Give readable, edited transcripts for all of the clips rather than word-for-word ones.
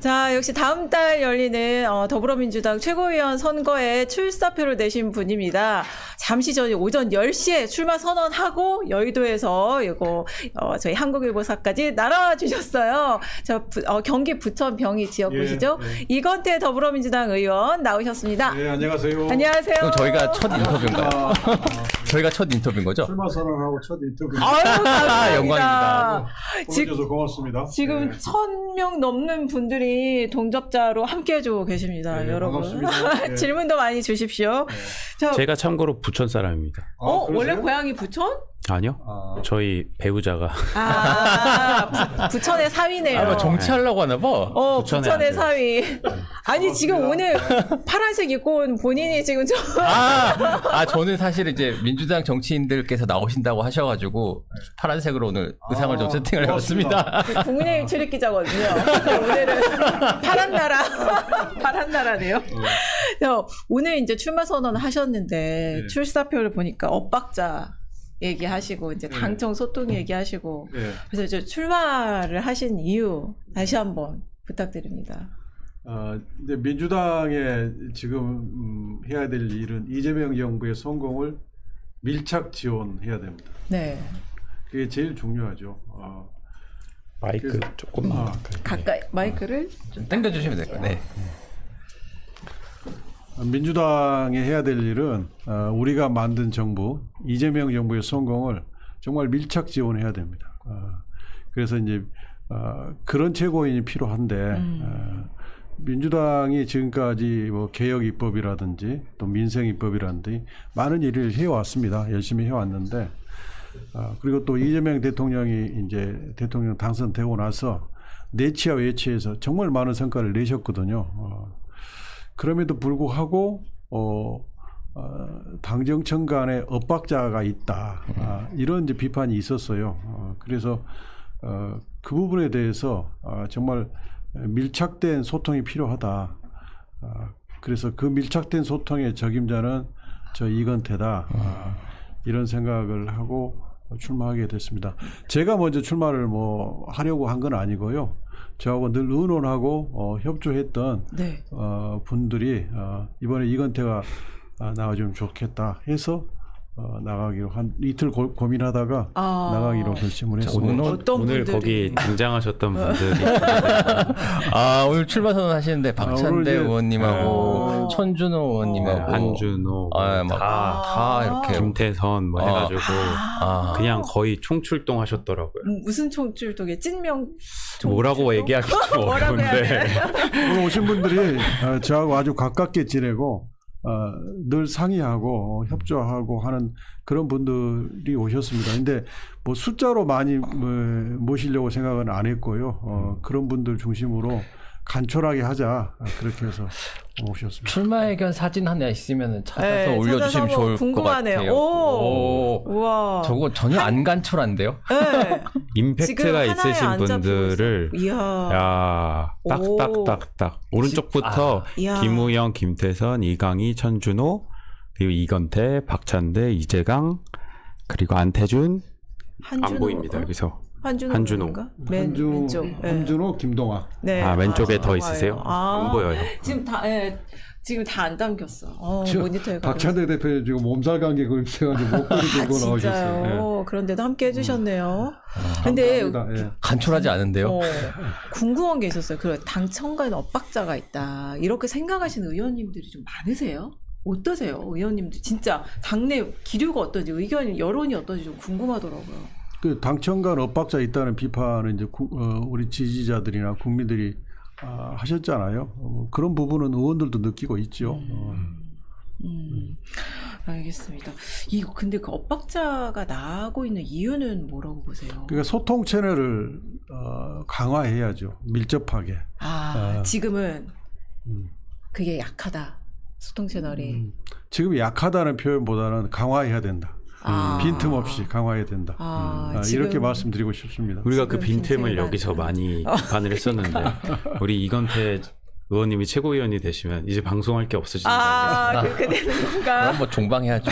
자, 역시 다음 달 열리는 더불어민주당 최고위원 선거에 출사표를 내신 분입니다. 잠시 전 오전 10시에 출마 선언하고 여의도에서 이거 저희 한국일보사까지 날아주셨어요. 경기 부천 병이 지역구시죠? 예. 이건태 더불어민주당 의원 나오셨습니다. 네, 안녕하세요. 안녕하세요. 그럼 저희가 첫 인터뷰인가요? 저희가 첫 인터뷰인 거죠? 출마 선언하고 첫 인터뷰. 아유, 감사합니다. 영광입니다. 보내줘서 고맙습니다. 지금 네. 1000명 넘는 분들이 동접자로 함께 해주고 계십니다, 네, 여러분. 반갑습니다. 네. 질문도 많이 주십시오. 네. 자, 제가 참고로 부천 사람입니다. 아, 그러세요? 원래 고향이 부천? 아니요. 아, 저희 배우자가 부천의 사위네요. 아, 정치하려고 하나 봐. 부천의 부천의 아들. 사위. 아니, 지금 오늘 파란색 입고 온 본인이 지금 저는 사실 이제 민주당 정치인들께서 나오신다고 하셔가지고 파란색으로 오늘 의상을 좀 세팅을 해봤습니다. 국민의힘 출입기자거든요. 오늘은 파란 나라네요. 오늘 이제 출마 선언 하셨는데 네. 출사표를 보니까 엇박자 얘기하시고 이제 당청 소통 얘기하시고 네. 그래서 이제 출마를 하신 이유 다시 한번 부탁드립니다. 이제 민주당에 지금 해야 될 일은 이재명 정부의 성공을 밀착 지원해야 됩니다. 네. 그게 제일 중요하죠. 마이크 그래서- 조금만 가까이 마이크를 당겨주시면 될 거예요. 네. 민주당이 해야 될 일은 우리가 만든 정부, 이재명 정부의 성공을 정말 밀착 지원해야 됩니다. 그래서 이제 그런 최고인이 필요한데 민주당이 지금까지 뭐 개혁 입법이라든지 또 민생 입법이라든지 많은 일을 해왔습니다. 열심히 해왔는데 그리고 또 이재명 대통령이 이제 대통령 당선되고 나서 내치와 외치에서 정말 많은 성과를 내셨거든요. 그럼에도 불구하고 당정청 간에 엇박자가 있다. 이런 이제 비판이 있었어요. 그래서 그 부분에 대해서 정말 밀착된 소통이 필요하다. 그래서 그 밀착된 소통의 적임자는 저 이건태다. 이런 생각을 하고 출마하게 됐습니다. 제가 먼저 출마를 뭐 하려고 한 건 아니고요. 저하고 늘 의논하고 협조했던 네. 분들이 이번에 이건태가 나가주면 좋겠다 해서 나가기로 한 이틀 고민하다가 나가기로 결심을 했습니다. 어떤 오늘 분들이 거기 등장하셨던 분들이 오늘 출마 선언 하시는데 오늘 박찬대 이제- 의원님하고 천준호 의원님하고 한준호 다 이렇게 김태선 뭐 해가지고 그냥 어. 거의 총출동하셨더라고요. 무슨 총출동에 찐명 뭐라고 얘기하기 좀 뭐라고 해야 어려운데 오늘 오신 분들이 저하고 아주 가깝게 지내고 늘 상의하고 협조하고 하는 그런 분들이 오셨습니다. 근데 뭐 숫자로 많이 모시려고 생각은 안 했고요. 그런 분들 중심으로 간촐하게 하자 그렇게 해서 오셨습니다. 출마회견 사진 하나 있으면 찾아서 네, 올려주시면 찾아서 좋을 궁금하네요. 것 같아요. 오. 우와. 저거 전혀 안 간촐한데요? 네. 임팩트가 지금 하나에 있으신 안 잡히고 분들을 있어. 이야. 야 딱딱딱딱 오른쪽부터 이야. 김우영, 김태선, 이강희, 천준호 그리고 이건태, 박찬대, 이재강 그리고 안태준 안 보입니다 여기서 한준호. 한준호인가? 왼쪽. 네. 한준호, 김동아. 네. 왼쪽에 더 정말요? 있으세요? 안 보여요. 지금 다 안 담겼어. 저 모니터에 박찬대 대표 지금 몸살 감기 걸려가지고 목걸이 들고 나오셨어요. 진짜요. 그런데도 함께 해주셨네요. 근데 감사합니다. 예. 간촐하지 않은데요? 궁금한 게 있었어요. 그 당청간 엇박자가 있다. 이렇게 생각하시는 의원님들이 좀 많으세요? 어떠세요? 의원님들 진짜 당내 기류가 어떤지 의견 여론이 어떤지 좀 궁금하더라고요. 그 당청 간 엇박자 있다는 비판은 이제 우리 지지자들이나 국민들이 하셨잖아요. 그런 부분은 의원들도 느끼고 있죠. 알겠습니다. 이거 근데 그 엇박자가 나고 있는 이유는 뭐라고 보세요? 그러니까 소통 채널을 강화해야죠. 밀접하게. 지금은 그게 약하다. 소통 채널이. 지금 약하다는 표현보다는 강화해야 된다. 빈틈없이 강화해야 된다. 지금 이렇게 말씀드리고 싶습니다. 우리가 그 지금 빈틈을 빈틈이 여기서 많다. 많이 비판을 했었는데 우리 이건태 의원님이 최고위원이 되시면 이제 방송할 게 없어지는 거 아니겠어요? 그렇게 되는 건가? 그럼 뭐 종방해야죠.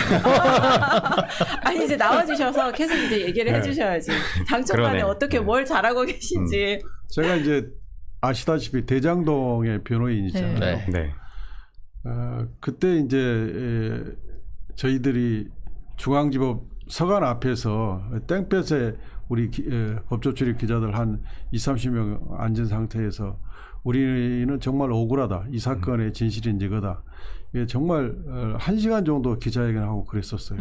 아니 이제 나와주셔서 계속 이제 얘기를 네. 해주셔야지. 당청간에 그러네. 어떻게 네. 뭘 잘하고 계신지. 제가 이제 아시다시피 대장동의 변호인 있잖아요. 네. 네. 그때 이제 저희들이 중앙지법 서관 앞에서 땡볕에 우리 법조 출입 기자들 한 20-30명 앉은 상태에서 우리는 정말 억울하다. 이 사건의 진실은 이거다. 예, 정말 1시간 정도 기자회견하고 그랬었어요.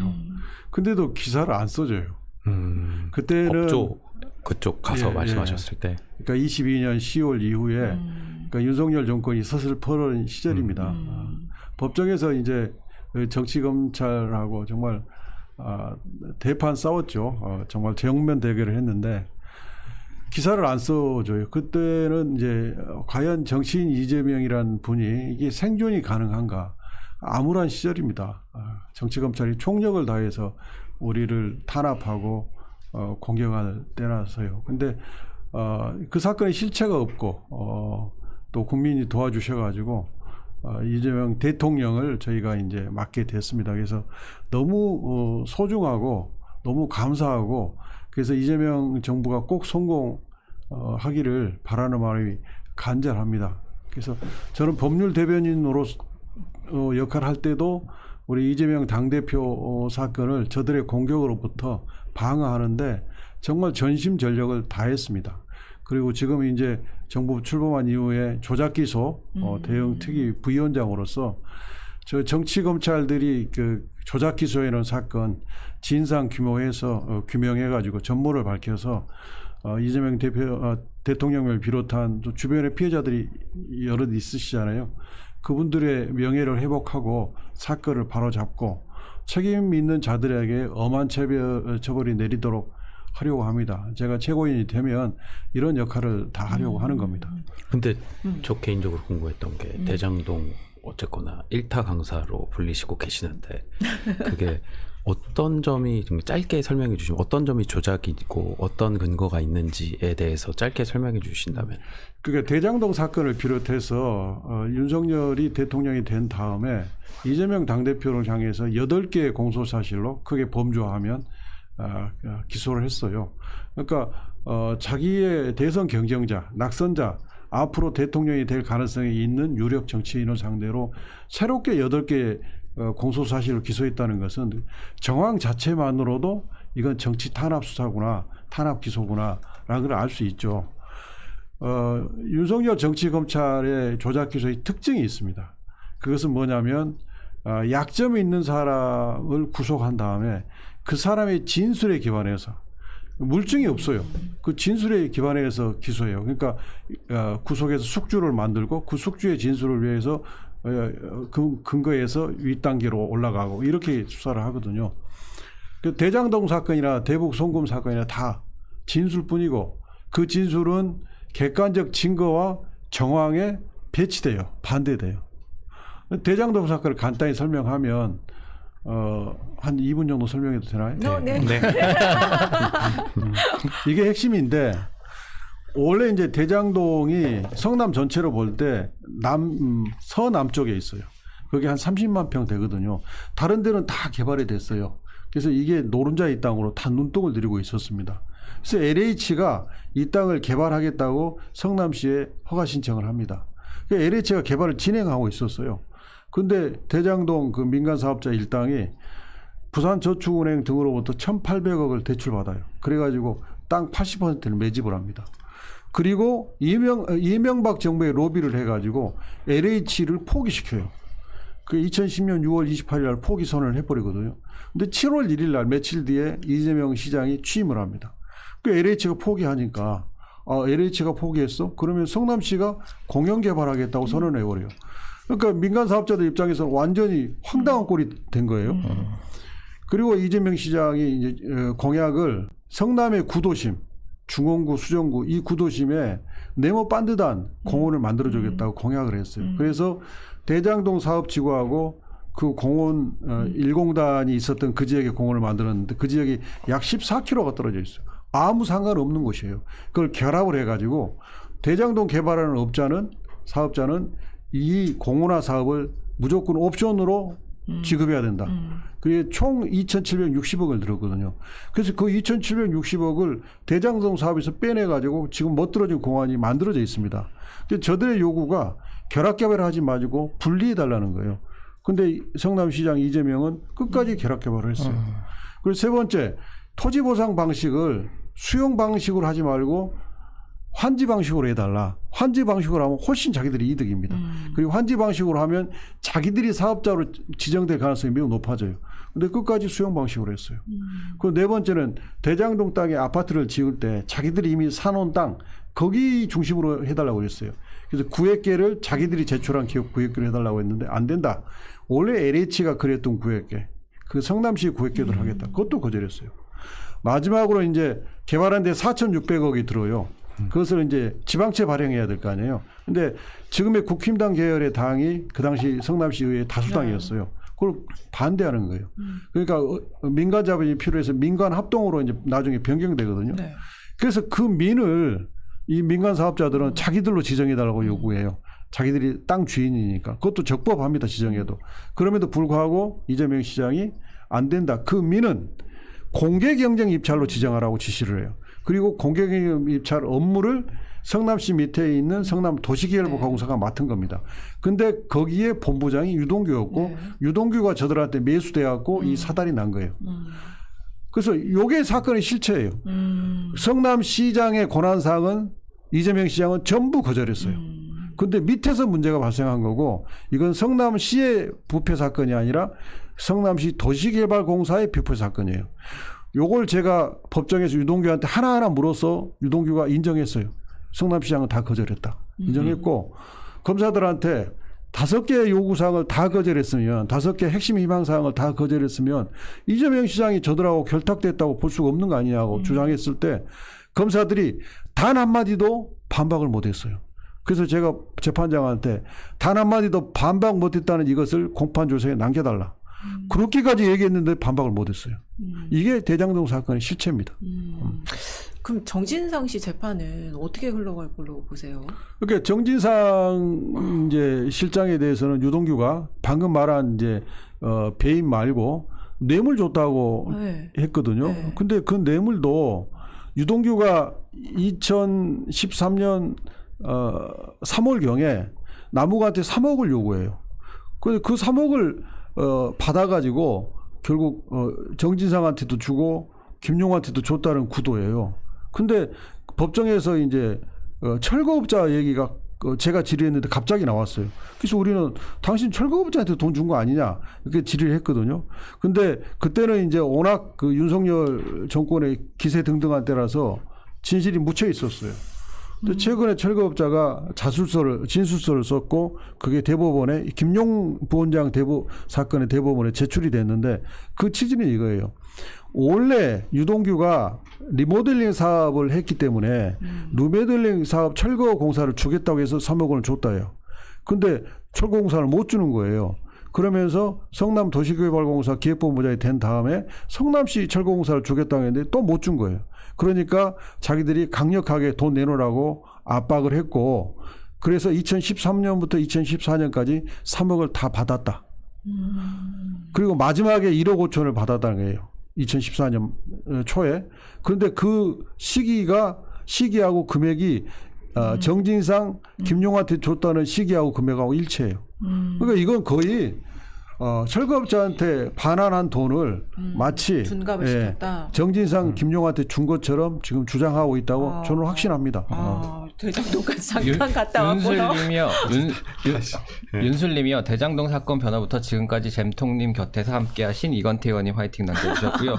근데도 기사를 안 써줘요. 그때는 법조 그쪽 가서 예, 말씀하셨을 때. 그러니까 22년 10월 이후에 그러니까 윤석열 정권이 서슬퍼런 시절입니다. 법정에서 이제 정치 검찰하고 정말 대판 싸웠죠. 정말 정면 대결을 했는데 기사를 안 써줘요. 그때는 이제 과연 정치인 이재명이라는 분이 이게 생존이 가능한가 암울한 시절입니다. 정치 검찰이 총력을 다해서 우리를 탄압하고 공격할 때라서요. 근데 그 사건에 실체가 없고 또 국민이 도와주셔가지고 이재명 대통령을 저희가 이제 맡게 됐습니다. 그래서 너무 소중하고 너무 감사하고 그래서 이재명 정부가 꼭 성공하기를 바라는 마음이 간절합니다. 그래서 저는 법률 대변인으로 역할을 할 때도 우리 이재명 당대표 사건을 저들의 공격으로부터 방어하는데 정말 전심전력을 다했습니다. 그리고 지금 이제 정부 출범한 이후에 조작기소 대응 특위 부위원장으로서 저 정치 검찰들이 그 조작기소해놓은 사건 진상 규모해서 규명해가지고 전모를 밝혀서 이재명 대통령을 비롯한 또 주변의 피해자들이 여럿 있으시잖아요. 그분들의 명예를 회복하고 사건을 바로잡고 책임 있는 자들에게 엄한 처벌이 내리도록 하려고 합니다. 제가 최고인이 되면 이런 역할을 다 하려고 하는 겁니다. 근데 저 개인적으로 궁금했던 게 대장동 어쨌거나 일타 강사로 불리시고 계시는데 그게 어떤 점이 좀 짧게 설명해 주시면 어떤 점이 조작이고 어떤 근거가 있는지에 대해서 짧게 설명해 주신다면. 그러니까 대장동 사건을 비롯해서 윤석열이 대통령이 된 다음에 이재명 당대표를 향해서 8개의 공소사실로 크게 범죄하면 기소를 했어요. 그러니까 자기의 대선 경쟁자, 낙선자, 앞으로 대통령이 될 가능성이 있는 유력 정치인을 상대로 새롭게 8개의 공소사실을 기소했다는 것은 정황 자체만으로도 이건 정치 탄압 수사구나, 탄압 기소구나 라는 걸 알 수 있죠. 윤석열 정치검찰의 조작 기소의 특징이 있습니다. 그것은 뭐냐면 약점이 있는 사람을 구속한 다음에 그 사람의 진술에 기반해서 물증이 없어요. 그 진술에 기반해서 기소해요. 그러니까 구속해서 숙주를 만들고 그 숙주의 진술을 위해서 그 근거에서 윗단계로 올라가고 이렇게 수사를 하거든요. 그 대장동 사건이나 대북 송금 사건이나 다 진술뿐이고 그 진술은 객관적 증거와 정황에 배치돼요. 반대돼요. 대장동 사건을 간단히 설명하면 한 2분 정도 설명해도 되나요? 네. 이게 핵심인데 원래 이제 대장동이 성남 전체로 볼 때 서남쪽에 있어요. 거기 한 30만 평 되거든요. 다른 데는 다 개발이 됐어요. 그래서 이게 노른자의 땅으로 다 눈독을 들이고 있었습니다. 그래서 LH가 이 땅을 개발하겠다고 성남시에 허가 신청을 합니다. LH가 개발을 진행하고 있었어요. 근데 대장동 그 민간 사업자 일당이 부산저축은행 등으로부터 1,800억을 대출받아요. 그래가지고 땅 80%를 매집을 합니다. 그리고 이명박 정부에 로비를 해가지고 LH를 포기시켜요. 그 2010년 6월 28일 날 포기 선언을 해버리거든요. 근데 7월 1일 날 며칠 뒤에 이재명 시장이 취임을 합니다. 그 LH가 포기하니까 LH가 포기했어? 그러면 성남시가 공영 개발하겠다고 선언해버려요. 그러니까 민간 사업자들 입장에서는 완전히 황당한 꼴이 된 거예요. 그리고 이재명 시장이 이제 공약을 성남의 구도심, 중원구, 수정구 이 구도심에 네모 반듯한 공원을 만들어주겠다고 공약을 했어요. 그래서 대장동 사업지구하고 그 공원 1공단이 있었던 그 지역에 공원을 만들었는데 그 지역이 약 14km가 떨어져 있어요. 아무 상관없는 곳이에요. 그걸 결합을 해가지고 대장동 개발하는 사업자는 이 공원화 사업을 무조건 옵션으로 지급해야 된다. 그게 총 2,760억을 들었거든요. 그래서 그 2,760억을 대장동 사업에서 빼내가지고 지금 멋들어진 공안이 만들어져 있습니다. 근데 저들의 요구가 결합개발을 하지 마시고 분리해달라는 거예요. 근데 성남시장 이재명은 끝까지 결합개발을 했어요. 그리고 세 번째, 토지보상 방식을 수용 방식으로 하지 말고 환지 방식으로 해달라. 환지 방식으로 하면 훨씬 자기들이 이득입니다. 그리고 환지 방식으로 하면 자기들이 사업자로 지정될 가능성이 매우 높아져요. 근데 끝까지 수용 방식으로 했어요. 그리고 네 번째는 대장동 땅에 아파트를 지을 때 자기들이 이미 사놓은 땅 거기 중심으로 해달라고 했어요. 그래서 구획계를 자기들이 제출한 기업 구획계를 해달라고 했는데 안 된다. 원래 LH가 그랬던 구획계, 그 성남시 구획계를 하겠다. 그것도 거절했어요. 마지막으로 이제 개발한 데 4,600억이 들어요. 그것을 이제 지방채 발행해야 될 거 아니에요. 근데 지금의 국힘당 계열의 당이 그 당시 성남시 의회 다수당이었어요. 그걸 반대하는 거예요. 그러니까 민간 자본이 필요해서 민간 합동으로 이제 나중에 변경되거든요. 네. 그래서 그 민을 이 민간 사업자들은 자기들로 지정해달라고 요구해요. 자기들이 땅 주인이니까. 그것도 적법합니다. 지정해도. 그럼에도 불구하고 이재명 시장이 안 된다. 그 민은 공개경쟁 입찰로 지정하라고 지시를 해요. 그리고 공개경쟁 입찰 업무를 성남시 밑에 있는 성남 도시계획본부공사가 맡은 겁니다. 근데 거기에 본부장이 유동규였고 유동규가 저들한테 매수돼 갖고 이 사달이 난 거예요. 그래서 요게 사건의 실체예요. 성남시장의 권한사항은 이재명 시장은 전부 거절했어요. 근데 밑에서 문제가 발생한 거고 이건 성남시의 부패 사건이 아니라 성남시 도시개발공사의 부패 사건이에요. 요걸 제가 법정에서 유동규한테 하나하나 물어서 유동규가 인정했어요. 성남시장은 다 거절했다. 인정했고 검사들한테 5개의 요구사항을 다 거절했으면 5개 핵심 희망사항을 다 거절했으면 이재명 시장이 저들하고 결탁됐다고 볼 수가 없는 거 아니냐고 주장했을 때 검사들이 단 한마디도 반박을 못했어요. 그래서 제가 재판장한테 단 한마디도 반박 못했다는 이것을 공판조서에 남겨달라. 그렇게까지 얘기했는데 반박을 못했어요. 이게 대장동 사건의 실체입니다. 그럼 정진상 씨 재판은 어떻게 흘러갈 걸로 보세요? 그러니까 정진상 이제 실장에 대해서는 유동규가 방금 말한 이제 배임 말고 뇌물 줬다고 했거든요. 네. 근데 그 뇌물도 유동규가 2013년 3월경에 남욱한테 3억을 요구해요. 그 3억을 받아가지고 결국 정진상한테도 주고 김용한테도 줬다는 구도예요. 근데 법정에서 이제 철거업자 얘기가 제가 질의했는데 갑자기 나왔어요. 그래서 우리는 당신 철거업자한테 돈 준 거 아니냐 이렇게 질의를 했거든요. 근데 그때는 이제 워낙 그 윤석열 정권의 기세 등등한 때라서 진실이 묻혀 있었어요. 근데 최근에 철거업자가 진술서를 썼고 그게 대법원에 김용 부원장 사건의 대법원에 제출이 됐는데 그 취지는 이거예요. 원래 유동규가 리모델링 사업을 했기 때문에 리모델링 사업 철거 공사를 주겠다고 해서 3억 원을 줬다요. 근데 철거 공사를 못 주는 거예요. 그러면서 성남 도시개발공사 기획본부장이 된 다음에 성남시 철거 공사를 주겠다고 했는데 또 못 준 거예요. 그러니까 자기들이 강력하게 돈 내놓으라고 압박을 했고 그래서 2013년부터 2014년까지 3억을 다 받았다. 그리고 마지막에 1억 5천을 받았다는 거예요. 2014년 초에. 그런데 그 시기하고 금액이 정진상, 김용한테 줬다는 시기하고 금액하고 일치해요. 그러니까 이건 거의 철거업자한테 반환한 돈을 마치 둔갑을 시켰다. 정진상, 김용한테 준 것처럼 지금 주장하고 있다고 저는 확신합니다. 대장동까지 잠깐 갔다 왔고요. 윤술님이요. 대장동 사건 변화부터 지금까지 잼통님 곁에서 함께하신 이건태 의원님 화이팅 남겨주셨고요.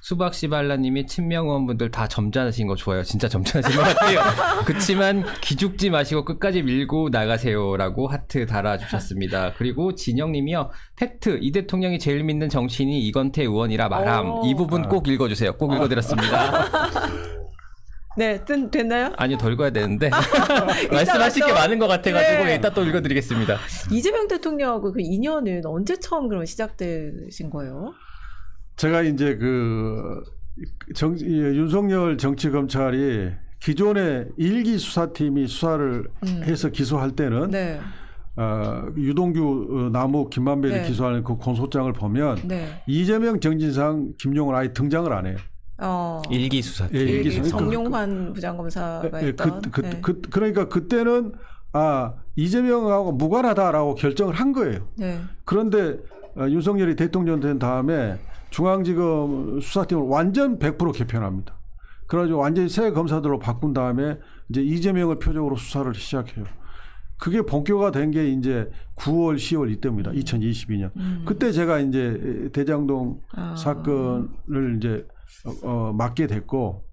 수박씨발라님이 친명 의원분들 다 점잖으신 거 좋아요. 진짜 점잖으신 것 같아요. 그치만 기죽지 마시고 끝까지 밀고 나가세요라고 하트 달아주셨습니다. 그리고 진영님이요. 팩트 이 대통령이 제일 믿는 정치인이 이건태 의원이라 말함. 이 부분 꼭 읽어주세요. 꼭 읽어드렸습니다. 네, 됐나요? 아니요, 더 읽어야 되는데 말씀하실 게 많은 것 같아가지고 네. 이따 또 읽어드리겠습니다. 이재명 대통령하고 그 인연은 언제 처음 그럼 시작되신 거예요? 제가 이제 윤석열 정치검찰이 기존의 일기 수사팀이 수사를 해서 기소할 때는 네. 유동규 나무 김만배를 네. 기소하는 그 공소장을 보면 네. 이재명, 정진상, 김용은 아예 등장을 안 해요. 일기 수사 때. 예, 일기 수사. 정용환 부장검사가 했던. 네. 그러니까 그때는 이재명하고 무관하다라고 결정을 한 거예요. 네. 그런데 윤석열이 대통령 된 다음에 중앙지검 수사팀을 완전 100% 개편합니다. 그래가지고 완전히 새 검사들로 바꾼 다음에 이제 이재명을 표적으로 수사를 시작해요. 그게 본격화 된 게 이제 9월, 10월 이때입니다. 2022년. 그때 제가 이제 대장동 사건을 이제 맡게 됐고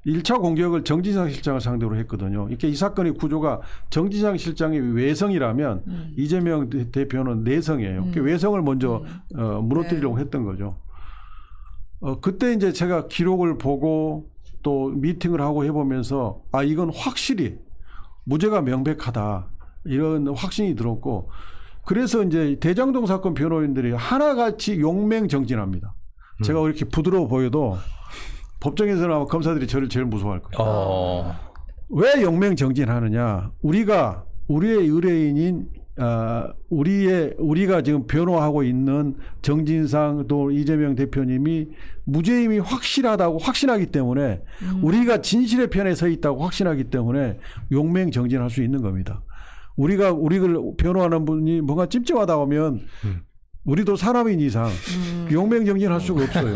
1차 공격을 정진상 실장을 상대로 했거든요. 이렇게 이 사건의 구조가 정진상 실장이 외성이라면 이재명 대표는 내성이에요. 그 외성을 먼저 무너뜨리려고 했던 거죠. 그때 이제 제가 기록을 보고 또 미팅을 하고 해보면서 이건 확실히 무죄가 명백하다 이런 확신이 들었고 그래서 이제 대장동 사건 변호인들이 하나같이 용맹정진합니다. 제가 이렇게 부드러워 보여도 법정에서는 아마 검사들이 저를 제일 무서워할 거예요. 왜 용맹정진하느냐? 우리의 의뢰인인 우리가 지금 변호하고 있는 정진상 또 이재명 대표님이 무죄임이 확실하다고 확신하기 때문에 우리가 진실의 편에 서 있다고 확신하기 때문에 용맹정진할 수 있는 겁니다. 우리를 변호하는 분이 뭔가 찝찝하다 하면 우리도 사람인 이상 용맹정진할 수가 없어요.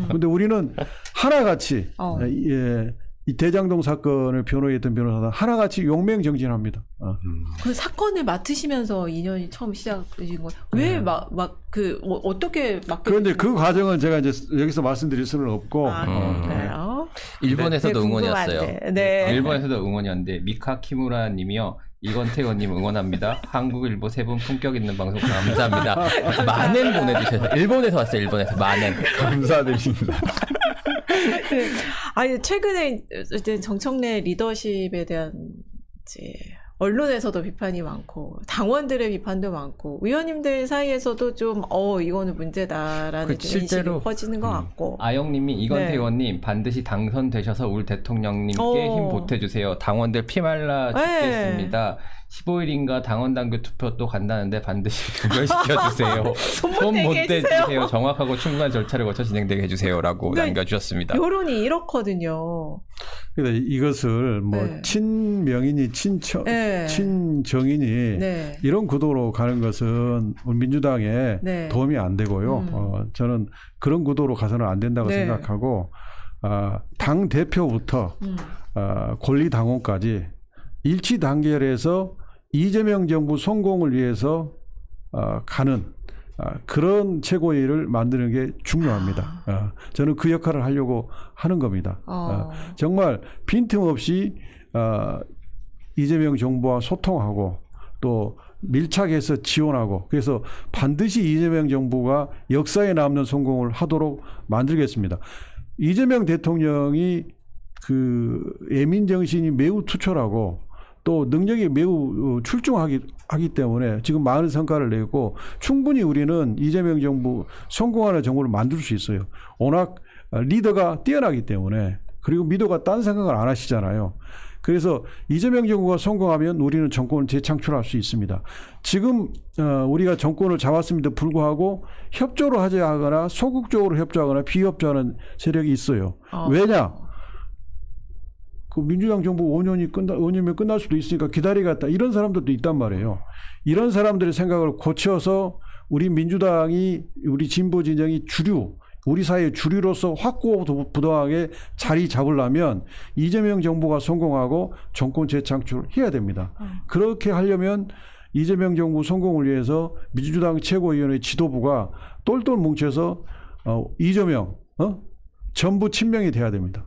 그런데 우리는 하나같이 이 대장동 사건을 변호했던 변호사는 하나같이 용맹정진합니다. 그 사건을 맡으시면서 인연이 처음 시작되신 거예요. 왜 어떻게 맡게? 그런데 그 과정은 제가 이제 여기서 말씀드릴 수는 없고. 그런가요? 일본에서도 네, 응원이었어요. 궁금한데. 네. 일본에서도 응원이었는데 미카 키무라 님이요. 이건태 의원님 응원합니다. 한국일보 세 분 품격 있는 방송 감사합니다. 만엔 보내주셔서 일본에서 왔어요. 일본에서 만엔. 감사드립니다. 최근에 이제 정청래 리더십에 대한 이제 언론에서도 비판이 많고 당원들의 비판도 많고 의원님들 사이에서도 좀 이거는 문제다라는 인식이 실제로 퍼지는 것 같고. 아영님이 이건태 네. 의원님 반드시 당선되셔서 우리 대통령님께 힘 보태주세요. 당원들 피말라 죽겠습니다. 15일인가 당원 당규 투표 또 간다는데 반드시 부결시켜주세요. 손 못 대주세요. 정확하고 충분한 절차를 거쳐 진행되게 해주세요라고 남겨주셨습니다. 여론이 이렇거든요. 근데 이것을 친명인이 친정인이 이런 구도로 가는 것은 민주당에 도움이 안 되고요. 저는 그런 구도로 가서는 안 된다고 생각하고 당 대표부터 권리당원까지 일치 단결해서 이재명 정부 성공을 위해서 가는 그런 최고위를 만드는 게 중요합니다. 저는 그 역할을 하려고 하는 겁니다. 정말 빈틈없이 이재명 정부와 소통하고 또 밀착해서 지원하고 그래서 반드시 이재명 정부가 역사에 남는 성공을 하도록 만들겠습니다. 이재명 대통령이 그 애민 정신이 매우 투철하고 또 능력이 매우 출중하기 때문에 지금 많은 성과를 내고 충분히 우리는 이재명 정부 성공하는 정부를 만들 수 있어요. 워낙 리더가 뛰어나기 때문에 그리고 미도가 딴 생각을 안 하시잖아요. 그래서 이재명 정부가 성공하면 우리는 정권을 재창출할 수 있습니다. 지금 우리가 정권을 잡았음에도 불구하고 협조를 하지 하거나 소극적으로 협조하거나 비협조하는 세력이 있어요. 왜냐? 그 민주당 정부 5년이면 끝날 수도 있으니까 기다리겠다. 이런 사람들도 있단 말이에요. 이런 사람들의 생각을 고쳐서 우리 민주당이 우리 진보 진영이 우리 사회의 주류로서 확고부동하게 자리 잡으려면 이재명 정부가 성공하고 정권 재창출해야 됩니다. 그렇게 하려면 이재명 정부 성공을 위해서 민주당 최고위원회 지도부가 똘똘 뭉쳐서 이재명 전부 친명이 돼야 됩니다.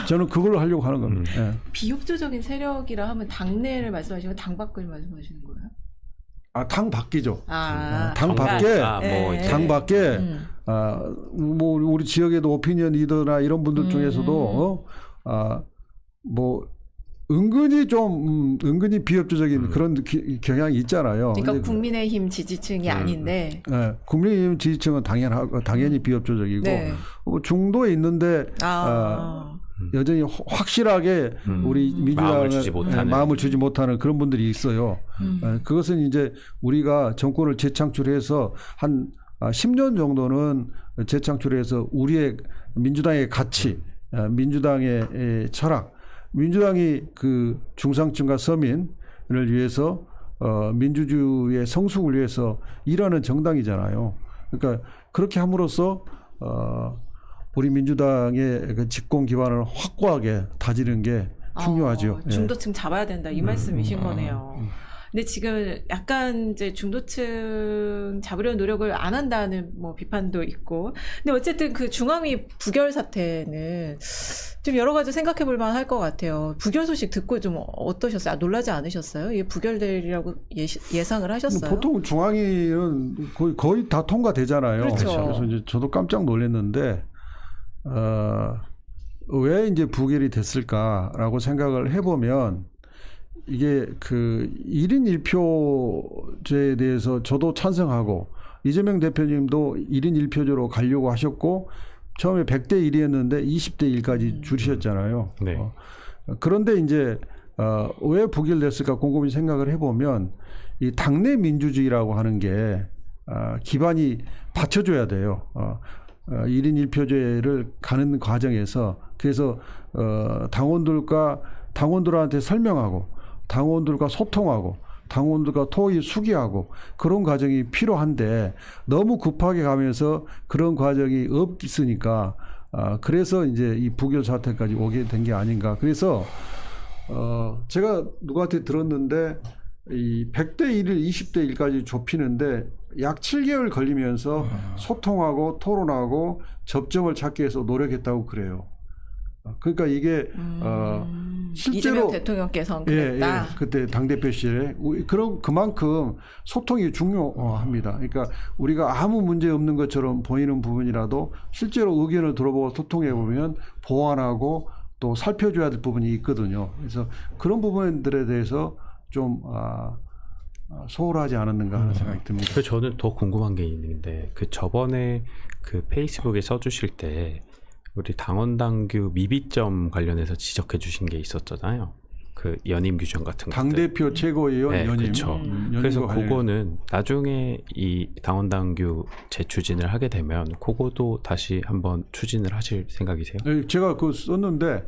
저는 그걸로 하려고 하는 겁니다. 비협조적인 세력이라 하면 당내를 말씀하시고 당 밖을 말씀하시는 거예요? 당 밖이죠. 당 밖에 뭐 우리 지역에도 오피니언 리더나 이런 분들 중에서도 은근히 비협조적인 그런 경향이 있잖아요. 그러니까 국민의힘 지지층이 아닌데. 국민의힘 지지층은 당연히 비협조적이고 중도에 있는데 여전히 확실하게 우리 민주당을 마음을 주지 못하는 그런 분들이 있어요. 그것은 이제 우리가 정권을 재창출해서 한 10년 정도는 재창출해서 우리의 민주당의 가치, 민주당의 철학, 민주당이 그 중상층과 서민을 위해서 민주주의의 성숙을 위해서 일하는 정당이잖아요. 그러니까 그렇게 함으로써 우리 민주당의 그 집권 기반을 확고하게 다지는 게 중요하죠. 중도층 잡아야 된다 이 말씀이신 거네요. 근데 지금 약간 이제 중도층 잡으려는 노력을 안 한다는 뭐 비판도 있고. 근데 어쨌든 그 중앙위 부결 사태는 좀 여러 가지 생각해 볼 만할 것 같아요. 부결 소식 듣고 좀 어떠셨어요? 놀라지 않으셨어요? 이게 부결되리라고 예상을 하셨어요? 보통 중앙위는 거의 다 통과되잖아요. 그렇죠. 그래서 이제 저도 깜짝 놀랐는데 왜 이제 부결이 됐을까라고 생각을 해보면 이게 그 1인 1표제에 대해서 저도 찬성하고 이재명 대표님도 1인 1표제로 가려고 하셨고 처음에 100대 1이었는데 20대 1까지 줄이셨잖아요. 네. 그런데 이제 왜 부결됐을까 곰곰이 생각을 해보면 이 당내 민주주의라고 하는 게 기반이 받쳐줘야 돼요. 1인 1표제를 가는 과정에서 그래서 당원들한테 설명하고 당원들과 소통하고 당원들과 토의 수기하고 그런 과정이 필요한데 너무 급하게 가면서 그런 과정이 없으니까 그래서 이제 이 부결 사태까지 오게 된 게 아닌가. 그래서 제가 누구한테 들었는데 이 100대 1을 20대 1까지 좁히는데 약 7개월 걸리면서 소통하고 토론하고 접점을 찾기 위해서 노력했다고 그래요. 그러니까 이게 실제로 이재명 대통령께서는 그랬다. 예, 그때 당대표실에 그만큼 소통이 중요합니다. 그러니까 우리가 아무 문제 없는 것처럼 보이는 부분이라도 실제로 의견을 들어보고 소통해 보면 보완하고 또 살펴줘야 될 부분이 있거든요. 그래서 그런 부분들에 대해서 좀 소홀하지 않았는가 하는 생각이 듭니다. 그래서 저는 더 궁금한 게 있는데 그 저번에 그 페이스북에 써주실 때 우리 당원당규 미비점 관련해서 지적해 주신 게 있었잖아요. 그 연임 규정 같은 거. 당대표 최고위원 네, 연임. 그렇죠. 그래서 그거는 나중에 이 당원당규 재추진을 하게 되면 그거도 다시 한번 추진을 하실 생각이세요? 네, 제가 그거 썼는데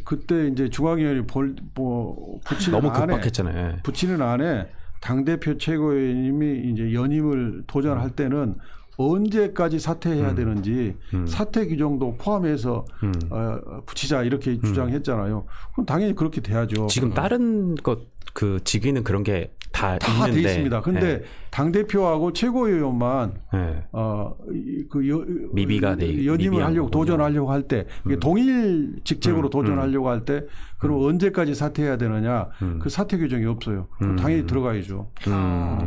그때 이제 중앙위원회 붙이는 너무 안에 급박했잖아요. 붙이는 안에 당대표 최고위원님이 이제 연임을 도전할 때는 언제까지 사퇴해야 되는지 사퇴 규정도 포함해서 붙이자 이렇게 주장했잖아요. 그럼 당연히 그렇게 돼야죠. 지금 다른 것 그 직위는 그런 게 다 돼 있는데. 있습니다. 근데 네. 당 대표하고 최고위원만 네. 미비가 연임을 하려고 도전하려고 할 때 동일 직책으로 도전하려고 할 때 그럼 언제까지 사퇴해야 되느냐 그 사퇴 규정이 없어요. 그럼 당연히 들어가야죠.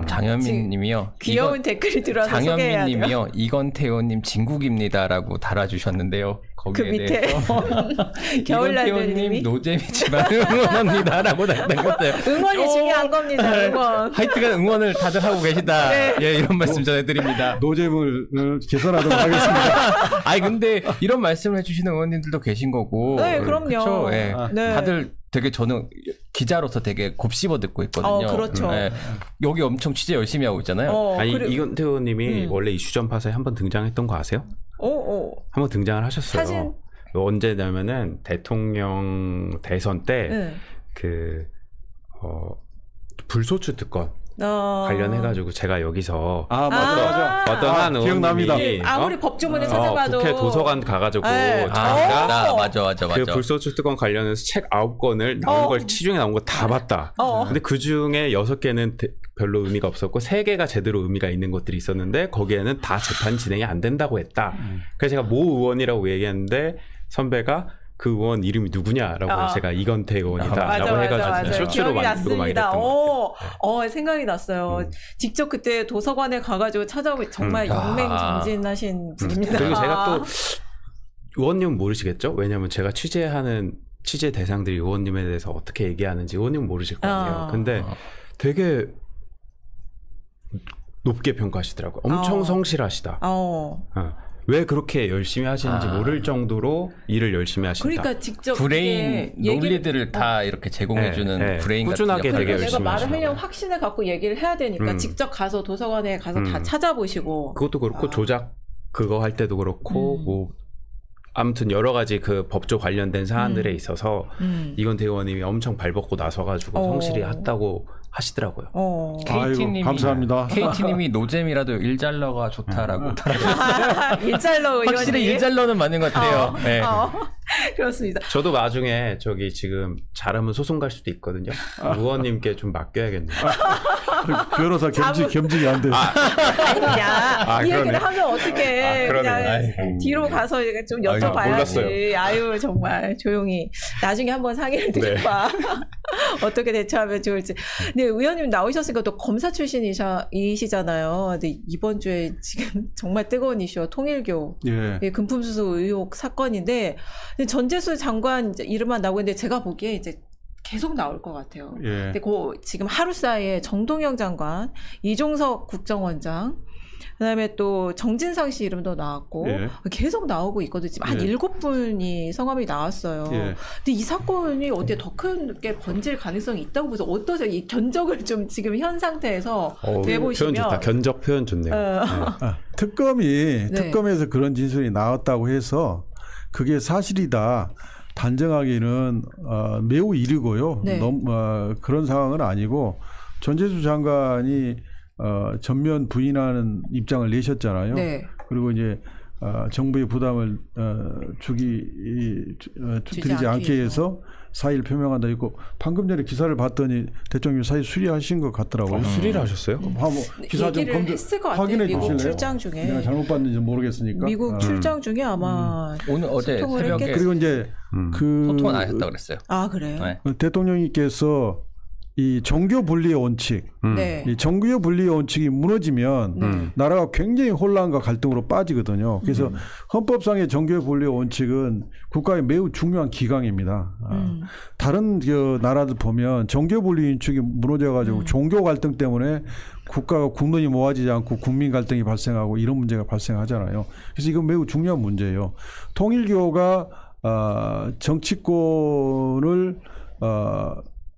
장현민님이요. 귀여운 댓글이 들어와서 소개해야 돼요. 장현민님이요. 이건태 의원님 진국입니다라고 달아주셨는데요. 거기에 그 밑에 대해서 겨울날들님이 이건태 노잼이지만 응원합니다라고 남겼어요. 응원이 중요한 겁니다. 응원. 하여튼간 응원을 다들 하고 계시다. 네. 예, 이런 말씀 전해드립니다. 노잼을 개선하도록 하겠습니다. 아니 근데 이런 말씀을 해주시는 의원님들도 계신 거고. 네, 그럼요. 그쵸? 예. 네. 다들 되게 저는 기자로서 되게 곱씹어 듣고 있거든요. 그렇죠. 예. 여기 엄청 취재 열심히 하고 있잖아요. 아니 이건태 의원님이 원래 이슈전 파사에 한번 등장했던 거 아세요? 한번 등장을 하셨어요. 사진? 언제냐면은 대통령 대선 때 그 불소추 특권 관련해가지고 제가 여기서 맞아. 어떤 한 기억납니다. 의원님이 아무리 법조문을 찾아봐도 국회 도서관 가가지고 네. 자기가 맞아. 그 불소추 특권 관련해서 책 9권을 나온 걸 시중에 나온 거 다 봤다. 근데 그 중에 6개는 별로 의미가 없었고 3개가 제대로 의미가 있는 것들이 있었는데 거기에는 다 재판 진행이 안 된다고 했다. 그래서 제가 모 의원이라고 얘기했는데 선배가 그 의원 이름이 누구냐라고 해서 제가 이건태 의원이다라고 해가지고 쇼츠로 만들고 막 이랬던 것 같아요. 생각이 났어요. 직접 그때 도서관에 가가지고 찾아보고 정말 영맹정진하신 분입니다. 그리고 제가 또 의원님은 모르시겠죠? 왜냐하면 제가 취재 대상들이 의원님에 대해서 어떻게 얘기하는지 의원님은 모르실 거 아니에요. 근데 되게 높게 평가하시더라고요. 엄청 성실하시다. 왜 그렇게 열심히 하시는지 아. 모를 정도로 일을 열심히 하신다. 그러니까 직접 브레인 이게 얘기를- 논리들을 다 이렇게 제공해주는 네, 네. 브레인 꾸준하게 같은 되게 역할을 내가 열심히 말을 하시나 하려면 봐요. 확신을 갖고 얘기를 해야 되니까 직접 가서 도서관에 가서 다 찾아보시고 그것도 그렇고 아. 조작 그거 할 때도 그렇고 뭐 아무튼 여러 가지 그 법조 관련된 사안들에 있어서 이건태 의원님이 엄청 발벗고 나서가지고 어. 성실히 했다고 하시더라고요. KT님이 아이고, 감사합니다. KT님이 노잼이라도 일잘러가 좋다라고 일잘러 의원이 확실히 일잘러는 맞는 것 같아요. 네. 그렇습니다. 저도 나중에 저기 지금 잘하면 소송 갈 수도 있거든요. 의원님께 좀 맡겨야겠네요. 변호사 겸직이 안 돼서. 아니야. 이 얘기를 그러네. 하면 어떻게 그러네. 그냥 아이고. 뒤로 가서 이렇게 좀 아이고, 여쭤봐야지. 몰랐어요. 아유 정말 조용히 나중에 한번 상의를 네. 드려봐. 어떻게 대처하면 좋을지. 근데 의원님 나오셨으니까 또 검사 출신이시잖아요. 근데 이번 주에 지금 정말 뜨거운 이슈 통일교 예. 금품수수 의혹 사건인데 근데 전재수 장관 이제 이름만 나오고 있는데 제가 보기에 이제 계속 나올 것 같아요. 예. 근데 지금 하루 사이에 정동영 장관, 이종석 국정원장, 그다음에 또 정진상 씨 이름도 나왔고 예. 계속 나오고 있거든요. 지금 한 예. 7분이 성함이 나왔어요. 예. 근데 이 사건이 어떻게 더 크게 번질 가능성이 있다고 보세요. 어떠세요? 이 견적을 좀 지금 현 상태에서 표현 내보시면 좋다. 견적 표현 좋네요. 특검이 특검에서 그런 진술이 나왔다고 해서 그게 사실이다 단정하기는 매우 이르고요. 네. 그런 상황은 아니고 전재수 장관이 전면 부인하는 입장을 내셨잖아요. 네. 그리고 이제 정부의 부담을 드리지 않기 위해서 사의를 표명한다 있고 방금 전에 기사를 봤더니 대통령이 사의 수리하신 것 같더라고요. 수리를 하셨어요? 한번 기사 좀 얘기를 했을 것 같아요. 확인해 미국 주실래요? 출장 중에. 내가 잘못 봤는지 모르겠으니까. 미국 출장 중에 아마 오늘 어제 소통을 새벽에 했겠지. 그리고 이제 그 소통은 안 하셨다고 그랬어요. 아 그래요? 네. 대통령님께서 이 종교 분리의 원칙, 네. 이 종교 분리의 원칙이 무너지면 나라가 굉장히 혼란과 갈등으로 빠지거든요. 그래서 헌법상의 종교 분리의 원칙은 국가의 매우 중요한 기강입니다. 다른 나라들 보면 종교 분리 원칙이 무너져가지고 종교 갈등 때문에 국가가 국론이 모아지지 않고 국민 갈등이 발생하고 이런 문제가 발생하잖아요. 그래서 이건 매우 중요한 문제예요. 통일교가 정치권을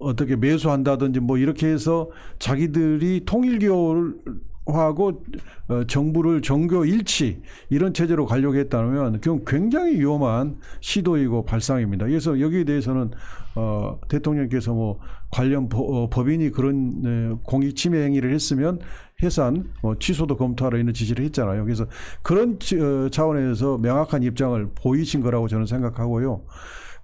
어떻게 매수한다든지 뭐 이렇게 해서 자기들이 통일교하고 정부를 정교 일치 이런 체제로 가려고 했다면 그건 굉장히 위험한 시도이고 발상입니다. 그래서 여기에 대해서는 대통령께서 뭐 관련 법인이 그런 공익 침해 행위를 했으면 해산, 취소도 검토하라 이런 지시를 했잖아요. 그래서 그런 차원에서 명확한 입장을 보이신 거라고 저는 생각하고요.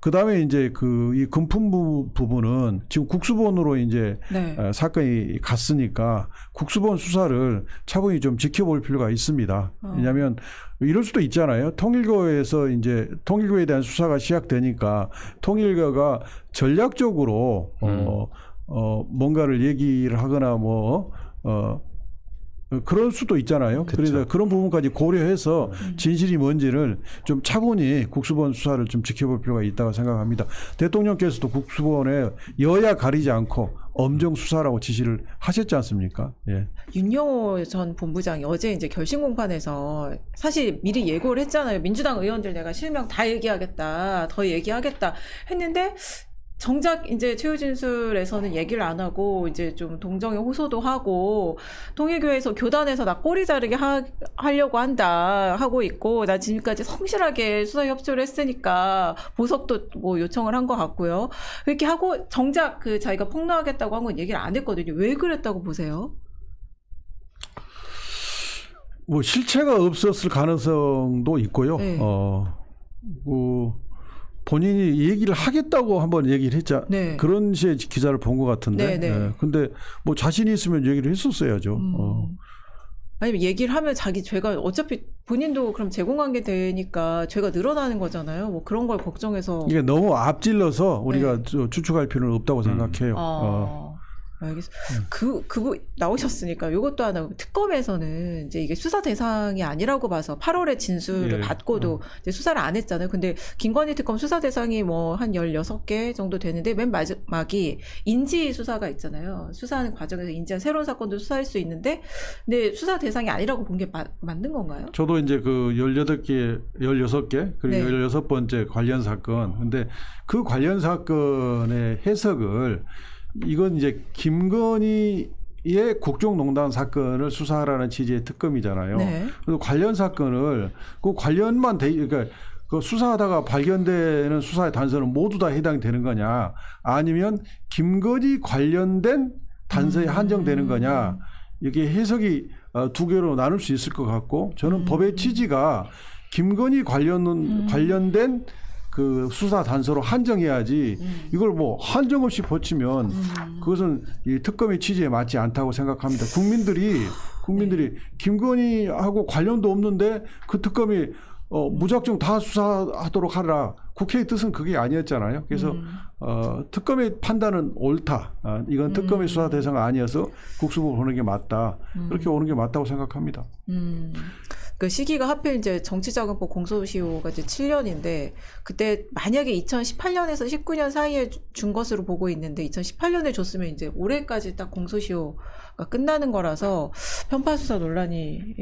그 다음에 이제 이 금품 부분은 지금 국수본으로 이제 네. 사건이 갔으니까 국수본 수사를 차분히 좀 지켜볼 필요가 있습니다. 왜냐하면 이럴 수도 있잖아요. 통일교에서 이제 통일교에 대한 수사가 시작되니까 통일교가 전략적으로 뭔가를 얘기를 하거나 그럴 수도 있잖아요. 그래서 그런 부분까지 고려해서 진실이 뭔지를 좀 차분히 국수본 수사를 좀 지켜볼 필요가 있다고 생각합니다. 대통령께서도 국수본에 여야 가리지 않고 엄정 수사라고 지시를 하셨지 않습니까? 예. 윤영호 전 본부장이 어제 이제 결심 공판에서 사실 미리 예고를 했잖아요. 민주당 의원들 내가 실명 다 얘기하겠다, 더 얘기하겠다 했는데 정작 이제 최후 진술에서는 얘기를 안 하고 이제 좀 동정의 호소도 하고 통일교에서 교단에서 나 꼬리 자르게 하려고 한다 하고 있고 나 지금까지 성실하게 수사 협조를 했으니까 보석도 뭐 요청을 한 것 같고요. 이렇게 하고 정작 자기가 폭로하겠다고 한 건 얘기를 안 했거든요. 왜 그랬다고 보세요? 뭐 실체가 없었을 가능성도 있고요. 네. 본인이 얘기를 하겠다고 한번 얘기를 했자 네. 그런 시에 기사를 본 것 같은데. 네, 네. 예. 근데 뭐 자신이 있으면 얘기를 했었어야죠. 아니면 얘기를 하면 죄가 어차피 본인도 그럼 제공한 게 되니까 죄가 늘어나는 거잖아요. 뭐 그런 걸 걱정해서. 이게 너무 앞질러서 우리가 추측할 필요는 없다고 생각해요. 알겠습니다. 나오셨으니까 이것도 하나 특검에서는 이제 이게 수사 대상이 아니라고 봐서 8월에 진술을 예. 받고도 이제 수사를 안 했잖아요. 근데 김건희 특검 수사 대상이 뭐 한 16개 정도 되는데 맨 마지막이 인지 수사가 있잖아요. 수사하는 과정에서 인지한 새로운 사건도 수사할 수 있는데 근데 수사 대상이 아니라고 본 게 맞는 건가요? 저도 이제 그 16개 그리고 네. 16번째 관련 사건. 근데 그 관련 사건의 해석을 이건 이제 김건희의 국정농단 사건을 수사하라는 취지의 특검이잖아요. 네. 그래서 관련 사건을 그 관련만 그러니까 그 수사하다가 발견되는 수사의 단서는 모두 다 해당되는 거냐, 아니면 김건희 관련된 단서에 한정되는 거냐, 이게 해석이 두 개로 나눌 수 있을 것 같고, 저는 법의 취지가 김건희 관련된 그 수사 단서로 한정해야지 이걸 뭐 한정 없이 버치면 그것은 이 특검의 취지에 맞지 않다고 생각합니다. 국민들이 김건희하고 관련도 없는데 그 특검이 무작정 다 수사하도록 하라. 국회의 뜻은 그게 아니었잖아요. 그래서 특검의 판단은 옳다. 이건 특검의 수사 대상이 아니어서 국수부 보는 게 맞다. 그렇게 오는 게 맞다고 생각합니다. 그 시기가 하필 이제 정치자금법 공소시효가 이제 7년인데 그때 만약에 2018년에서 19년 사이에 준 것으로 보고 있는데 2018년에 줬으면 이제 올해까지 딱 공소시효가 끝나는 거라서 편파 수사 논란이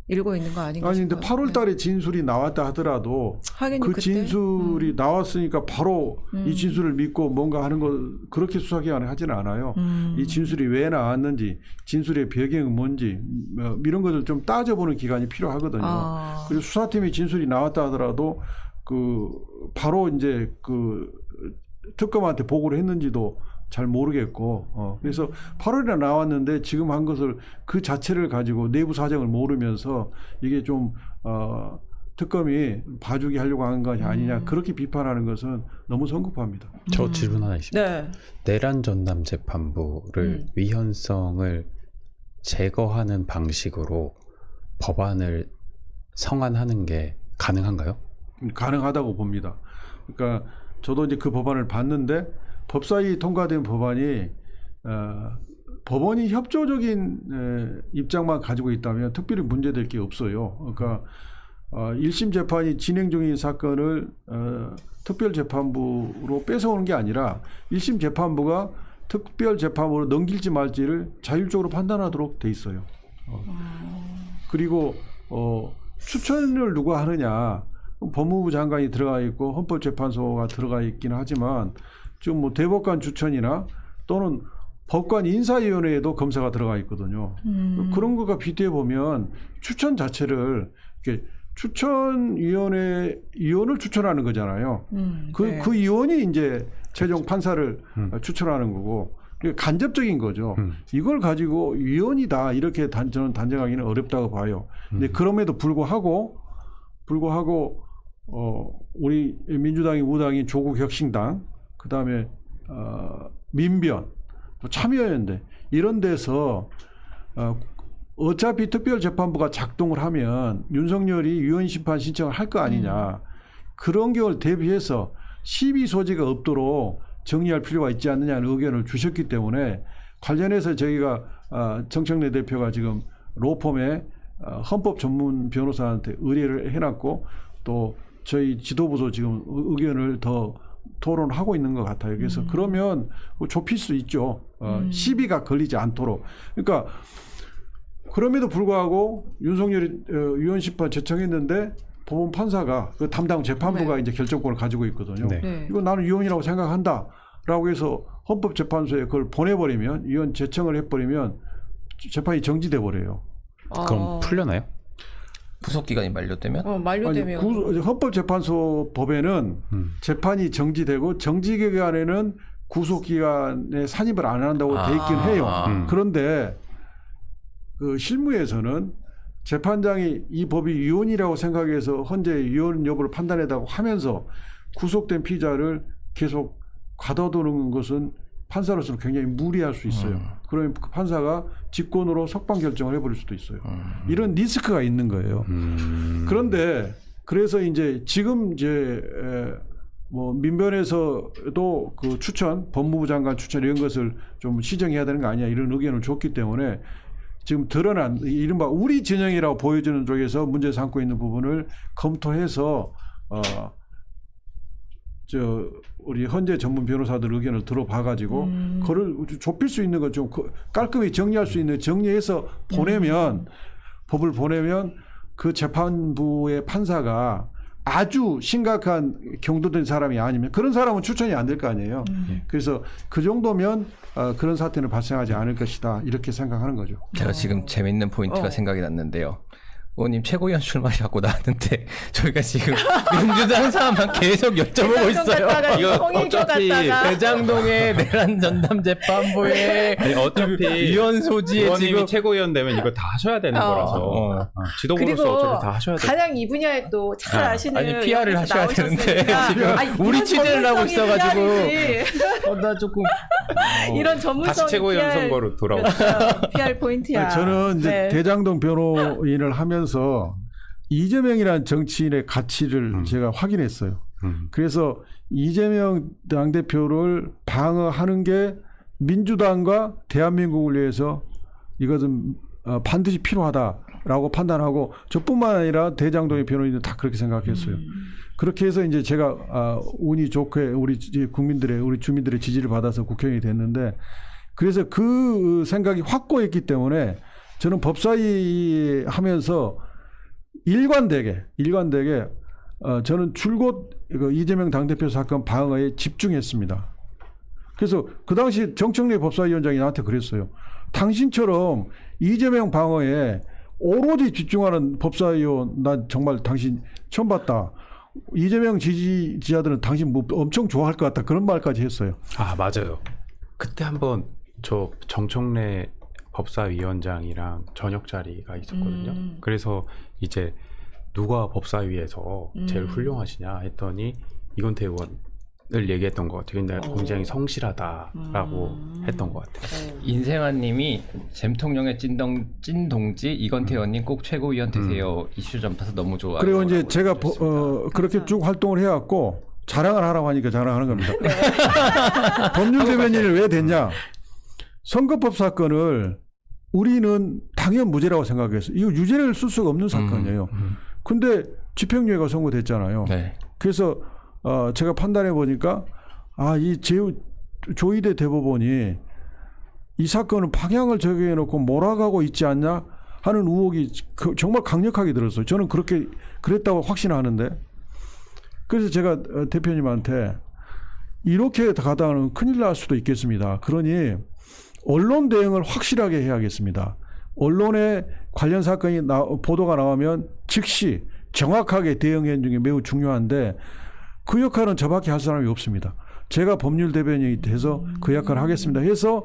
일고 있는 거 아닌가 아니 싶어요. 근데 8월 달에 진술이 나왔다 하더라도 하긴 그 그때? 진술이 나왔으니까 바로 이 진술을 믿고 뭔가 하는 거 그렇게 수사기관에 하지는 않아요. 이 진술이 왜 나왔는지, 진술의 배경이 뭔지 이런 것을 좀 따져보는 기간이 필요하거든요. 그리고 수사팀의 진술이 나왔다 하더라도 그 바로 이제 그 특검한테 보고를 했는지도 잘 모르겠고, 그래서 8월에 나왔는데 지금 한 것을 그 자체를 가지고 내부 사정을 모르면서 이게 좀 특검이 봐주기 하려고 하는 것이 아니냐, 그렇게 비판하는 것은 너무 성급합니다. 저 질문 하나 있습니다. 네. 내란 전담 재판부를 위헌성을 제거하는 방식으로 법안을 성안하는 게 가능한가요? 가능하다고 봅니다. 그러니까 저도 이제 그 법안을 봤는데 법사위 통과된 법안이 법원이 협조적인 입장만 가지고 있다면 특별히 문제될 게 없어요. 그러니까 1심 재판이 진행 중인 사건을 특별재판부로 뺏어오는 게 아니라 1심 재판부가 특별재판부로 넘길지 말지를 자율적으로 판단하도록 돼 있어요. 그리고 추천을 누가 하느냐, 법무부 장관이 들어가 있고 헌법재판소가 들어가 있기는 하지만 지금 뭐 대법관 추천이나 또는 법관 인사위원회에도 검사가 들어가 있거든요. 그런 거가 비교해 보면 추천 자체를 이렇게 위원을 추천하는 거잖아요. 그 위원이 이제 최종 판사를 추천하는 거고, 간접적인 거죠. 이걸 가지고 위원이다 이렇게 저는 단정하기는 어렵다고 봐요. 근데 그럼에도 불구하고 우리 민주당이 우당이 조국혁신당, 그 다음에 민변, 참여연대 이런 데서 어차피 특별재판부가 작동을 하면 윤석열이 위헌심판 신청을 할 거 아니냐, 그런 경우를 대비해서 시비 소지가 없도록 정리할 필요가 있지 않느냐는 의견을 주셨기 때문에 관련해서 저희가 정청래 대표가 지금 로펌에 헌법 전문 변호사한테 의뢰를 해놨고 또 저희 지도부도 지금 의견을 더 토론하고 있는 것 같아요. 그래서 그러면 좁힐 수 있죠. 시비가 걸리지 않도록. 그러니까 그럼에도 불구하고 윤석열이 위헌심판 제청했는데 법원 판사가 그 담당 재판부가 이제 결정권을 가지고 있거든요. 네. 이거 나는 위헌이라고 생각한다라고 해서 헌법재판소에 그걸 보내버리면, 위헌 제청을 해버리면 재판이 정지돼 버려요. 그럼 풀려나요? 후속 기간이 만료되면? 만료되면 헌법재판소 법에는 재판이 정지되고 정지 기간에는 구속 기간에 산입을 안 한다고 돼 있긴 해요. 그런데 그 실무에서는 재판장이 이 법이 위헌이라고 생각해서 헌재 위헌 여부를 판단했다고 하면서 구속된 피의자를 계속 가둬두는 것은 판사로서는 굉장히 무리할 수 있어요. 그러면 그 판사가 직권으로 석방 결정을 해버릴 수도 있어요. 이런 리스크가 있는 거예요. 그런데 그래서 이제 지금 이제 뭐 민변에서도 그 추천, 법무부 장관 추천 이런 것을 좀 시정해야 되는 거 아니냐 이런 의견을 줬기 때문에 지금 드러난 이른바 우리 진영이라고 보여주는 쪽에서 문제 삼고 있는 부분을 검토해서 우리 헌재 전문 변호사들 의견을 들어봐가지고 그걸 좁힐 수 있는 거 좀 깔끔히 정리할 수 있는 정리해서 보내면 법을 보내면 그 재판부의 판사가 아주 심각한 경도된 사람이 아니면 그런 사람은 추천이 안 될 거 아니에요. 그래서 그 정도면 그런 사태는 발생하지 않을 것이다 이렇게 생각하는 거죠. 제가 지금 재밌는 포인트가 생각이 났는데요. 의원님 최고위원 출마하고 나왔는데 저희가 지금 민주당 사람만 계속 여쭤보고 있어요. 이거 어차피 대장동의 내란 전담 재판부에 아니, 어차피 위원 소지에 의원님이 지금 최고위원 되면 이거 다 하셔야 되는 거라서 지도부로서 어차피 다 하셔야 돼요. 가장 이 분야에 또 잘 아시는 아니 PR을 하셔야 되는데 지금 우리 이런 취재를 하고 전문성이 있어가지고 PR이지. 나 조금 이런 전문성 다시 최고위원 선거로 돌아오고 PR 포인트야. 저는 이제 네. 대장동 변호인을 하면서 이재명이라는 정치인의 가치를 제가 확인했어요. 그래서 이재명 당대표를 방어하는 게 민주당과 대한민국을 위해서 이것은 반드시 필요하다라고 판단하고 저뿐만 아니라 대장동의 변호인도 다 그렇게 생각했어요. 그렇게 해서 이제 제가 운이 좋게 우리 주민들의 지지를 받아서 국회의원이 됐는데 그래서 그 생각이 확고했기 때문에 저는 법사위 하면서 일관되게 저는 줄곧 이재명 당대표 사건 방어에 집중했습니다. 그래서 그 당시 정청래 법사위원장이 나한테 그랬어요. 당신처럼 이재명 방어에 오로지 집중하는 법사위원 난 정말 당신 처음 봤다. 이재명 지지자들은 당신 뭐 엄청 좋아할 것 같다. 그런 말까지 했어요. 아 맞아요. 그때 한번 저 정청래 법사위원장이랑 저녁 자리가 있었거든요. 그래서 이제 누가 법사위에서 제일 훌륭하시냐 했더니 이건태 의원을 얘기했던 것 같아요. 근데 굉장히 성실하다라고 했던 것 같아요. 인생아님이 잼통령의 찐동지 이건태 의원님 꼭 최고위원 되세요. 이슈 전파서 너무 좋아요. 그리고 이제 제가 그렇게 쭉 활동을 해왔고 자랑을 하라고 하니까 자랑하는 겁니다. 법률 대변인을 왜 됐냐? 선거법 사건을 우리는 당연 무죄라고 생각했어요. 이거 유죄를 쓸 수가 없는 사건이에요. 근데 집행유예가 선고됐잖아요. 네. 그래서 제가 판단해 보니까 이 조희대 대법원이 이 사건은 방향을 저기해 놓고 몰아가고 있지 않냐 하는 의혹이 정말 강력하게 들었어요. 저는 그랬다고 확신하는데 그래서 제가 대표님한테 이렇게 가다가는 큰일 날 수도 있겠습니다. 그러니 언론 대응을 확실하게 해야겠습니다. 언론에 관련 사건이 보도가 나오면 즉시 정확하게 대응하는 게 매우 중요한데 그 역할은 저밖에 할 사람이 없습니다. 제가 법률 대변인이 돼서 그 역할을 하겠습니다 해서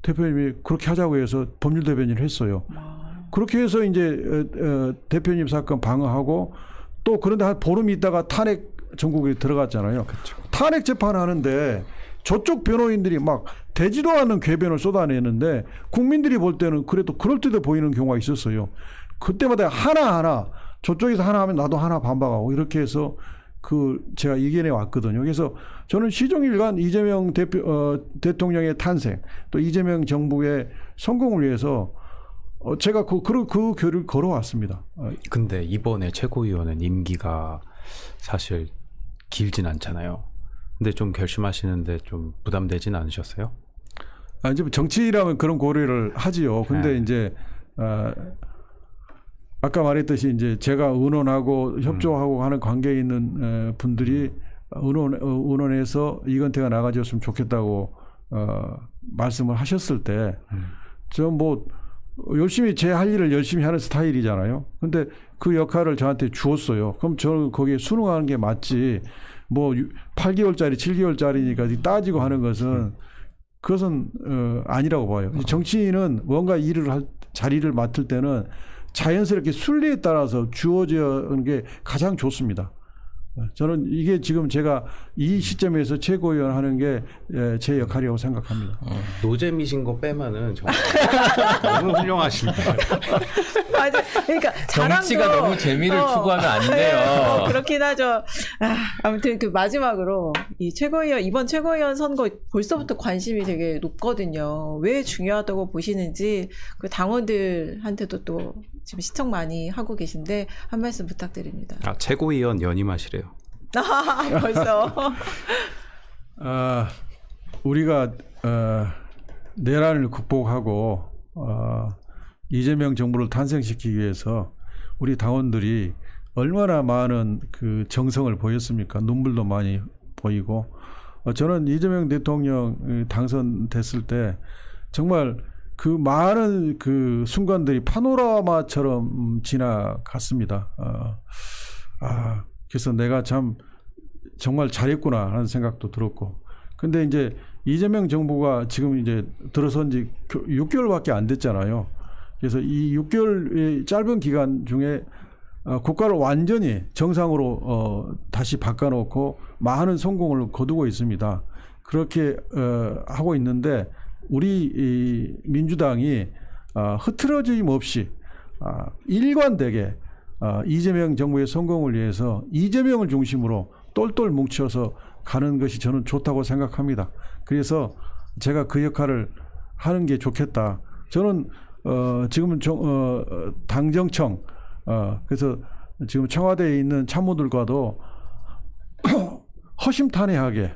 대표님이 그렇게 하자고 해서 법률 대변인을 했어요. 그렇게 해서 이제 대표님 사건 방어하고 또 그런데 한 보름 있다가 탄핵 전국에 들어갔잖아요. 그렇죠. 탄핵 재판하는데 저쪽 변호인들이 막 되지도 않는 궤변을 쏟아내는데 국민들이 볼 때는 그래도 그럴듯해 보이는 경우가 있었어요. 그때마다 하나하나 저쪽에서 하나 하면 나도 하나 반박하고 이렇게 해서 제가 이겨내 왔거든요. 그래서 저는 시종일관 이재명 대통령의 탄생 또 이재명 정부의 성공을 위해서 제가 그 교를 걸어왔습니다. 근데 이번에 최고위원은 임기가 사실 길진 않잖아요. 근데 좀 결심하시는데 좀 부담되진 않으셨어요? 이제 정치라면 그런 고려를 하지요. 근데 이제 아까 말했듯이 이제 제가 의논하고 협조하고 하는 관계에 있는 분들이 의논해서 이건태가 나가줬으면 좋겠다고 말씀을 하셨을 때 저 뭐 열심히 제 할 일을 열심히 하는 스타일이잖아요. 근데 그 역할을 저한테 주었어요. 그럼 저는 거기에 순응하는 게 맞지. 뭐 8개월짜리, 7개월짜리니까 따지고 하는 것은 그것은 아니라고 봐요. 정치인은 뭔가 자리를 맡을 때는 자연스럽게 순리에 따라서 주어지는 게 가장 좋습니다. 저는 이게 지금 제가 이 시점에서 최고위원 하는 게 제 역할이라고 생각합니다. 노잼이신 거 빼면은 정말 너무 훌륭하십니다. 맞아. 그러니까 정치가 자랑도- 너무 재미를 추구하면 안 돼요. 그렇긴 하죠. 아무튼 그 마지막으로 이 최고위원 이번 최고위원 선거 벌써부터 관심이 되게 높거든요. 왜 중요하다고 보시는지 그 당원들한테도 또 지금 시청 많이 하고 계신데 한 말씀 부탁드립니다. 아, 최고위원 연임하시래요. 벌써. 우리가 내란을 극복하고 이재명 정부를 탄생시키기 위해서 우리 당원들이 얼마나 많은 그 정성을 보였습니까? 눈물도 많이 보이고 저는 이재명 대통령 당선됐을 때 정말 그 많은 그 순간들이 파노라마처럼 지나갔습니다. 그래서 내가 참 정말 잘했구나 하는 생각도 들었고. 근데 이제 이재명 정부가 지금 이제 들어선 지 6개월밖에 안 됐잖아요. 그래서 이 6개월의 짧은 기간 중에 국가를 완전히 정상으로 다시 바꿔놓고 많은 성공을 거두고 있습니다. 그렇게 하고 있는데 우리 이 민주당이 흐트러짐 없이 일관되게 이재명 정부의 성공을 위해서 이재명을 중심으로 똘똘 뭉쳐서 가는 것이 저는 좋다고 생각합니다. 그래서 제가 그 역할을 하는 게 좋겠다. 저는 지금 당정청 그래서 지금 청와대에 있는 참모들과도 허심탄회하게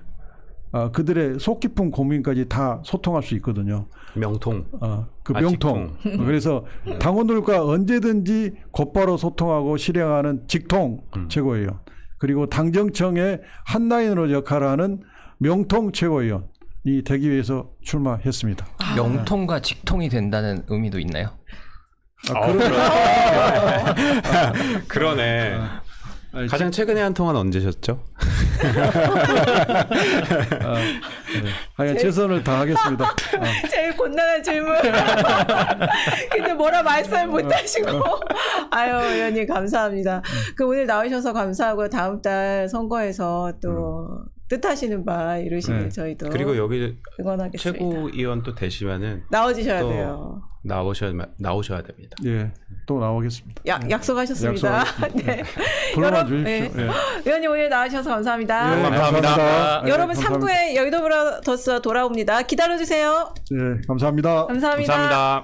그들의 속 깊은 고민까지 다 소통할 수 있거든요. 명통. 그 명통. 그래서 당원들과 언제든지 곧바로 소통하고 실행하는 직통 최고위원. 그리고 당정청의 한 라인으로 역할하는 명통 최고위원이 되기 위해서 출마했습니다. 명통과 직통이 된다는 의미도 있나요? 그러네. 가장 최근에 한 통화는 언제셨죠? 하여간 최선을 다하겠습니다. 제일 곤란한 질문. 근데 뭐라 말씀 못 하시고. 아유, 의원님 감사합니다. 그 오늘 나오셔서 감사하고요. 다음 달 선거에서 또 뜻하시는 바 이루시길 네. 저희도 그리고 여기 응원하겠습니다. 최고위원 또 되시면은 나와주셔야 또 돼요. 나오셔야 됩니다. 예, 또 나오겠습니다. 약속하셨습니다. 약속하겠습니다. 네. 불러만 여러분, 주십시오. 네. 예. 의원님 오늘 나와주셔서 감사합니다. 예, 감사합니다. 예, 여러분 감사합니다. 3부에 여의도 브라더스 돌아옵니다. 기다려주세요. 예, 감사합니다. 감사합니다. 감사합니다.